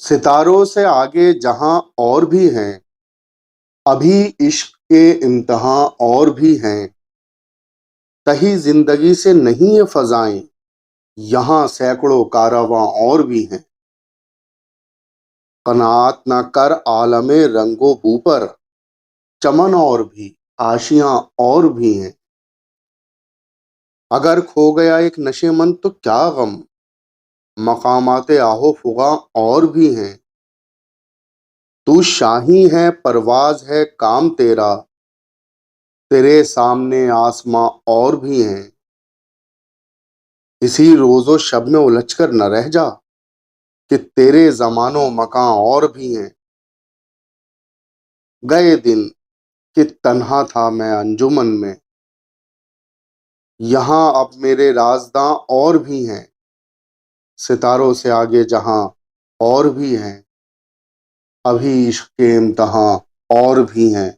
ستاروں سے آگے جہاں اور بھی ہیں، ابھی عشق کے امتحاں اور بھی ہیں، تہی زندگی سے نہیں یہ فضائیں، یہاں سینکڑوں کاررواں اور بھی ہیں۔ قناعت نہ کر عالم رنگ و بو پر، چمن اور بھی آشیاں اور بھی ہیں۔ اگر کھو گیا ایک نشے من تو کیا غم، مقامات آہو فغاں اور بھی ہیں۔ تو شاہی ہے پرواز ہے کام تیرا، تیرے سامنے آسماں اور بھی ہیں۔ اسی روز و شب میں الجھ کر نہ رہ جا، کہ تیرے زمان و مکان اور بھی ہیں۔ گئے دن کہ تنہا تھا میں انجمن میں، یہاں اب میرے رازداں اور بھی ہیں۔ ستاروں سے آگے جہاں اور بھی ہیں، ابھی عشق کے امتحاں اور بھی ہیں۔